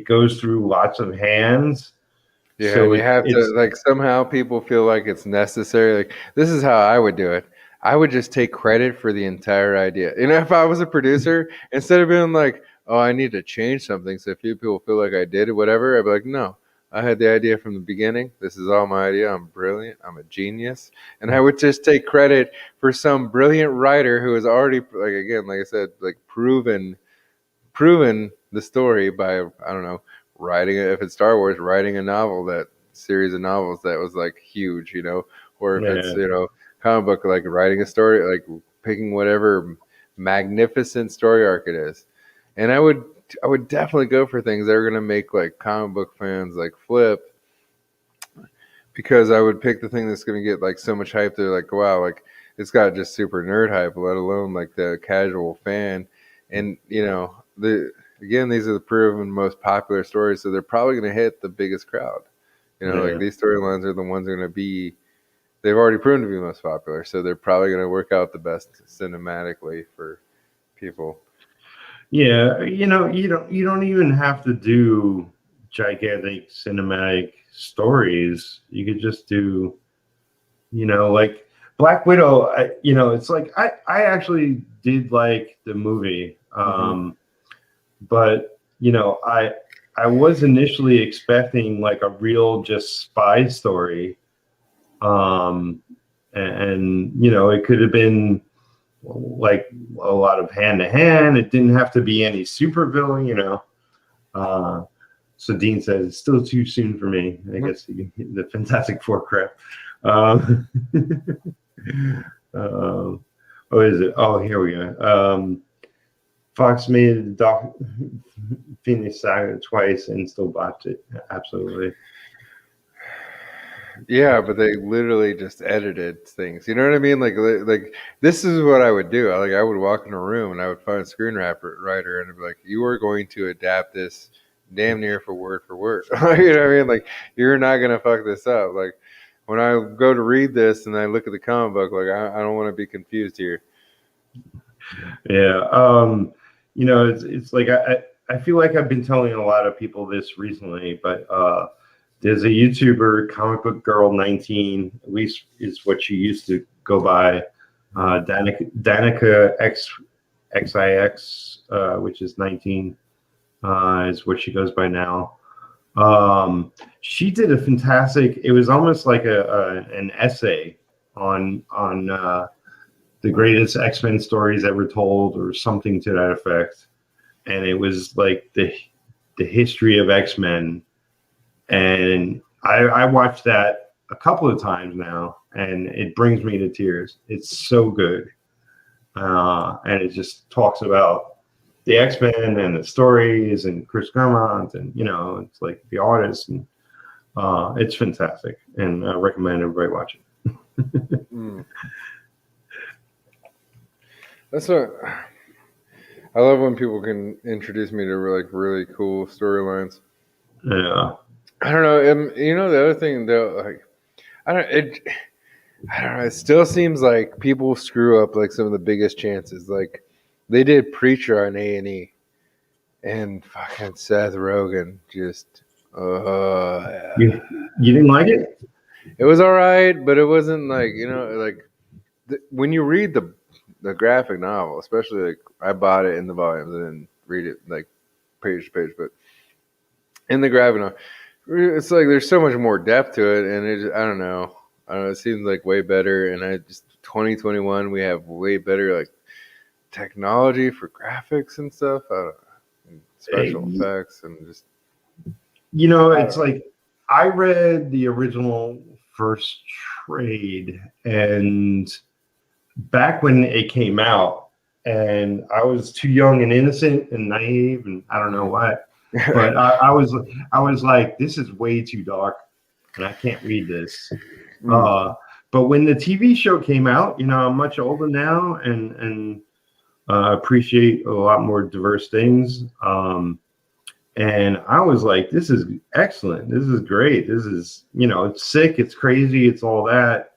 goes through lots of hands. Yeah, and So you have to it's like somehow people feel like it's necessary. Like this is how I would do it. I would just take credit for the entire idea. If I was a producer, instead of being like, "Oh, I need to change something," so a few people feel like I did it, whatever, I'd be like, "No, I had the idea from the beginning. This is all my idea. I'm brilliant. I'm a genius," and I would just take credit for some brilliant writer who has already, like again, like I said, like proven the story by I don't know writing if it's Star Wars writing a novel that series of novels that was like huge, or if it's yeah, comic book like writing a story like picking whatever magnificent story arc it is, and I would definitely go for things that are gonna make like comic book fans like flip because I would pick the thing that's gonna get like so much hype. They're like, wow, like it's got just super nerd hype, let alone like the casual fan. And these are the proven most popular stories, so they're probably gonna hit the biggest crowd. Like yeah. these storylines are the ones that are gonna be. They've already proven to be most popular, so they're probably gonna work out the best cinematically for people. Yeah, you don't even have to do gigantic cinematic stories. You could just do, like Black Widow. It's like I actually did like the movie, Hmm. but I was initially expecting like a real just spy story, and it could have been like a lot of hand to hand. It didn't have to be any super villain. Uh, so Dean says it's still too soon for me. I guess the Fantastic Four crap. Um, what is it? Oh, here we go. Fox made the Phoenix Saga twice and still botched it. Absolutely. Yeah, but they literally just edited things. You know what I mean? Like this is what I would do. I would walk in a room and I would find a screenwriter and I'd be like, "You are going to adapt this damn near for word for word." You know what I mean? Like you're not gonna fuck this up. Like when I go to read this and I look at the comic book, like I don't want to be confused here. Yeah. It's like I feel like I've been telling a lot of people this recently, but there's a YouTuber, Comic Book Girl 19, at least is what she used to go by. Danica XIX, which is 19, is what she goes by now. She did a fantastic. It was almost like an essay on the greatest X-Men stories ever told, or something to that effect. And it was like the history of X-Men. And I watched that a couple of times now, and it brings me to tears. It's so good. And it just talks about the X-Men and the stories and Chris Claremont, and it's like the artists, and it's fantastic. And I recommend everybody watch it. Mm. That's what I love when people can introduce me to like really cool storylines. Yeah. I don't know. You know, the other thing though, like I don't it. I don't know. It still seems like people screw up like some of the biggest chances. Like they did Preacher on A&E, and fucking Seth Rogen just, yeah. You didn't like it? It was all right, but it wasn't like like when you read the graphic novel, especially like I bought it in the volumes and then read it like page to page, but in the graphic novel, it's like there's so much more depth to it, and I don't know. I don't know. It seems like way better, and I just 2021 we have way better like technology for graphics and stuff. I don't know, and special Hey, effects and just I it's don't know. like I read the original first trade, and back when it came out, and I was too young and innocent and naive, and I don't know what, but I was like, this is way too dark, and I can't read this. Mm. Uh, but when the TV show came out, I'm much older now, and appreciate a lot more diverse things. And I was like, this is excellent. This is great. This is, it's sick, it's crazy, it's all that.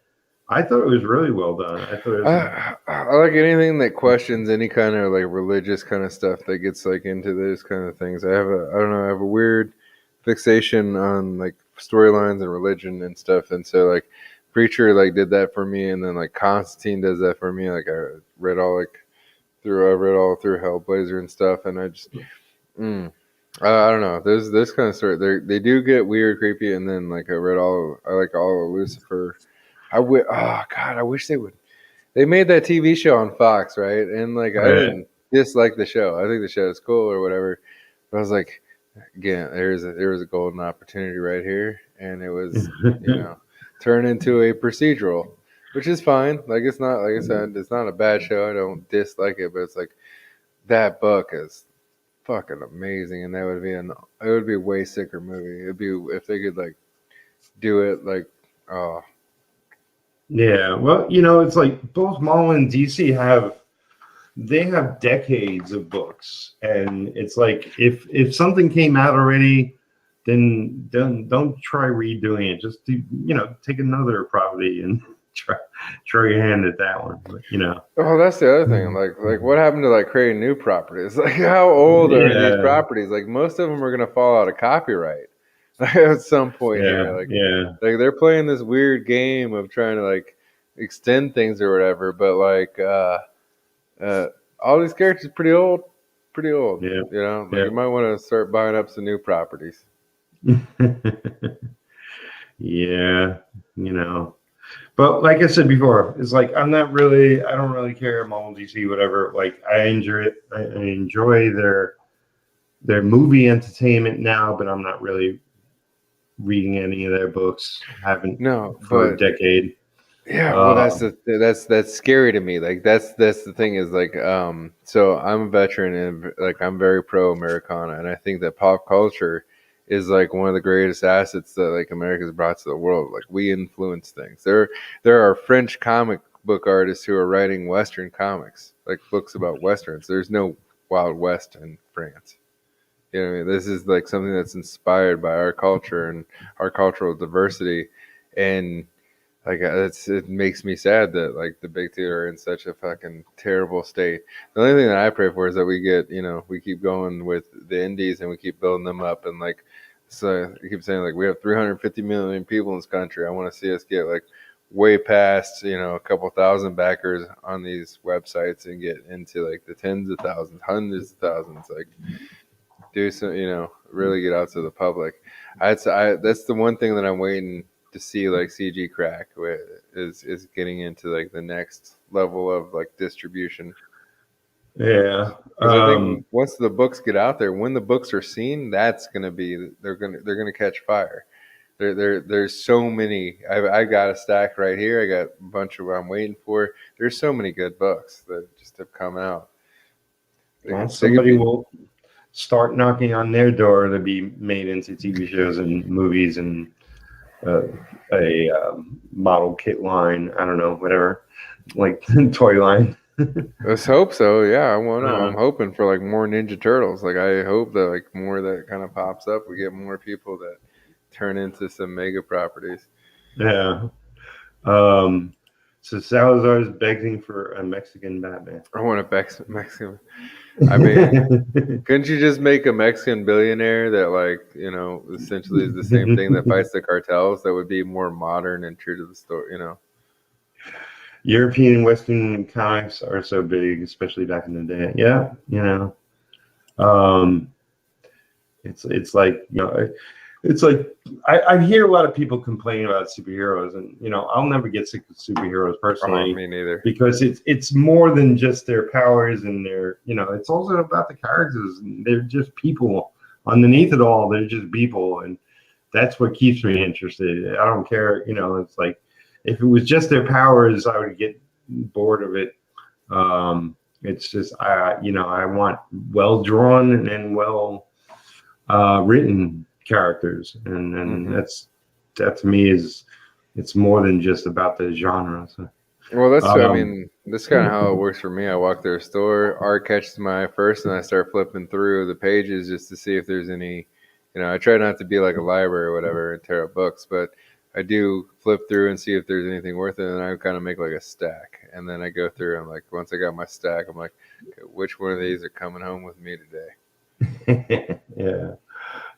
I thought it was really well done. I thought it was, I like anything that questions any kind of like religious kind of stuff that gets like into those kind of things. I don't know, I have a weird fixation on like storylines and religion and stuff. And so like Preacher like did that for me, and then like Constantine does that for me. Like I read all through Hellblazer and stuff, and I just mm, I don't know. There's kind of story. They do get weird, creepy, and then like I like all of Lucifer. Oh God, I wish they would. They made that TV show on Fox, right? And like I uh, didn't dislike the show. I think the show is cool or whatever. But I was like, again, there was a golden opportunity right here, and it was turned into a procedural, which is fine. Like it's not like I said, it's not a bad show. I don't dislike it, but it's like that book is fucking amazing, and that would be it would be a way sicker movie. It'd be if they could like do it like oh yeah. Well, it's like both Marvel and DC they have decades of books, and it's like if something came out already, then don't try redoing it. Just do, take another property and try your hand at that one. But oh that's the other thing. Like what happened to like creating new properties? Like how old are these yeah, properties? Like most of them are gonna fall out of copyright at some point yeah, here. yeah. Like they're playing this weird game of trying to like extend things or whatever, but like uh, all these characters are pretty old. Yeah, You know, like yeah. you might want to start buying up some new properties. Yeah, you know. But like I said before, it's like I don't really care Marvel, DC, whatever. Like I enjoy it. I enjoy their movie entertainment now, but I'm not really reading any of their books. Haven't No, for a but decade. yeah, well, Uh, that's scary to me. Like that's the thing is like so I'm a veteran and like I'm very pro Americana, and I think that pop culture is like one of the greatest assets that like America's brought to the world. Like we influence things. There are French comic book artists who are writing Western comics, like books about westerns. There's no Wild West in France. You know what I mean? This is like something that's inspired by our culture and our cultural diversity, and like it makes me sad that like the big two are in such a fucking terrible state. The only thing that I pray for is that we get, we keep going with the indies and we keep building them up, and like so you keep saying like we have 350 million people in this country. I want to see us get like way past, a couple thousand backers on these websites and get into like the tens of thousands, hundreds of thousands, like do some, really get out to the public. That's the one thing that I'm waiting to see like CG crack with is getting into like the next level of like distribution. yeah. Because I think once the books get out there, when the books are seen, that's gonna be they're gonna catch fire. There's so many. I got a stack right here. I got a bunch of what I'm waiting for. There's so many good books that just have come out. Well, They could somebody be. will start knocking on their door to be made into TV shows and movies and uh, a model kit line. I don't know, whatever, like toy line. Let's hope so. Yeah, I want to. I'm Uh, hoping for like more Ninja Turtles. Like I hope that like more that kind of pops up. We get more people that turn into some mega properties. yeah. Um, so Salazar's begging for a Mexican Batman. I want a Mexican. I mean, couldn't you just make a Mexican billionaire that like essentially is the same thing that fights the cartels? That would be more modern and true to the story. European and Western comics are so big, especially back in the day. Yeah, um, it's like it's like I hear a lot of people complaining about superheroes, and I'll never get sick of superheroes Oh, personally me neither. because it's more than just their powers and their it's also about the characters, and they're just people underneath it all. They're just people, and that's what keeps me interested. I don't care, it's like if it was just their powers, I would get bored of it. It's just I want well drawn and well written characters, and Hmm. that to me is it's more than just about the genre. So, Well, I um, mean, that's kind of how it works for me. I walk through a store, art catches my eye first, and I start flipping through the pages just to see if there's any. I try not to be like a library or whatever and tear up books, but I do flip through and see if there's anything worth it, and I kind of make like a stack, and then I go through. I'm like, once I got my stack, I'm like, okay, which one of these are coming home with me today? yeah.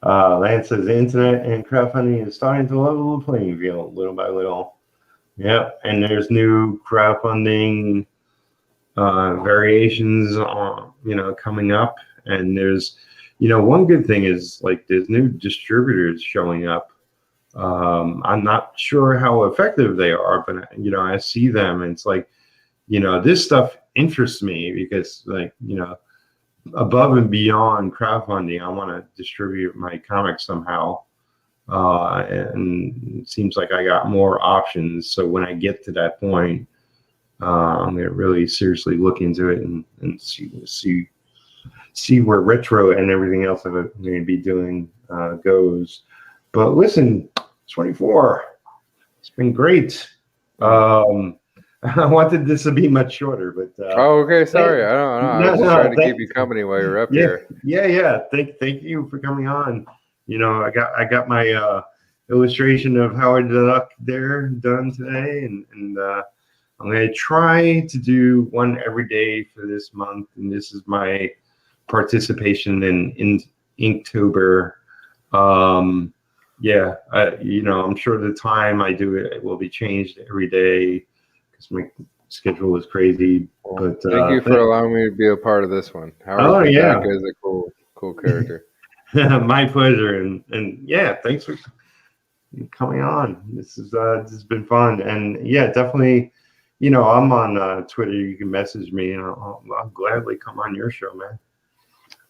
Lance says the internet and crowdfunding is starting to level the playing field little by little. Yeah, and there's new crowdfunding variations on coming up, and there's one good thing is like there's new distributors showing up. I'm not sure how effective they are, but I see them, and it's like this stuff interests me because like above and beyond crowdfunding, I want to distribute my comics somehow. And it seems like I got more options. So when I get to that point, I'm gonna really seriously look into it and see where retro and everything else I'm going to be doing goes. But listen, 24. It's been great. Mm. I wanted this to be much shorter, but Oh, okay. hey, Sorry, I don't know. I no, was just trying no, to keep you company while you're up yeah, here. yeah. Thank you for coming on. I got my illustration of Howard the Duck there done today, and I'm gonna try to do one every day for this month, and this is my participation in Inktober. Um, yeah, I'm sure the time I do it will be changed every day because my schedule is crazy. Well, But thank you for allowing me to be a part of this one. Howard oh the Duck yeah, is a cool character. my pleasure, and yeah, thanks for coming on. This has been fun, and yeah, definitely. I'm on Twitter. You can message me, and I'll gladly come on your show, man.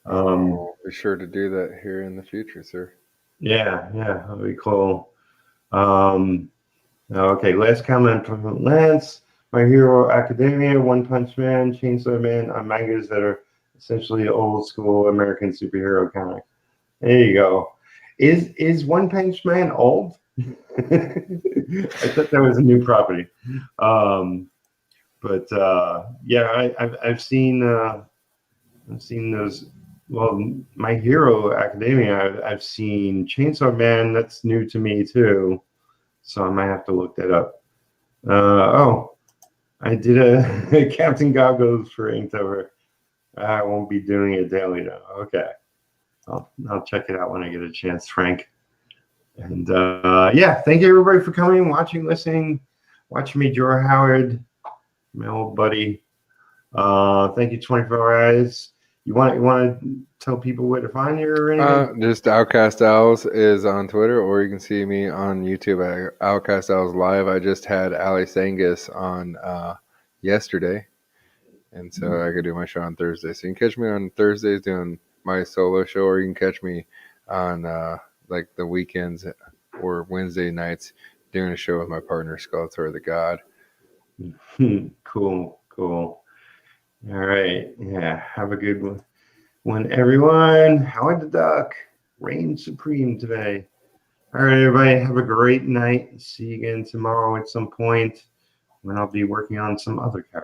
Um, I'll be sure to do that here in the future, sir. yeah, that'd be cool. Um, okay, last comment from Lance. My Hero Academia, One Punch Man, Chainsaw Man are mangas that are essentially old school American superhero comics. There you go. Is One Punch Man old? I thought that was a new property. Um, but yeah, I've seen those. Well, My Hero Academia, I've seen Chainsaw Man. That's new to me too, so I might have to look that up. Oh, I did a Captain Goggles for Inktober. I won't be doing it daily though. Okay, I'll check it out when I get a chance, Frank. And yeah, thank you everybody for coming, watching, listening, watching me draw Howard, my old buddy. Thank you, 24 Eyes. You want to tell people where to find you or anything? Just Outcast Owls is on Twitter, or you can see me on YouTube at Outcast Owls Live. I just had Ali Sangus on yesterday, and so I could do my show on Thursday. So you can catch me on Thursdays doing my solo show, or you can catch me on like the weekends or Wednesday nights doing a show with my partner Skeletor the God. Cool. All right. Yeah. Have a good one, everyone. Howard the Duck reigns supreme today. All right, everybody. Have a great night. See you again tomorrow at some point when I'll be working on some other characters.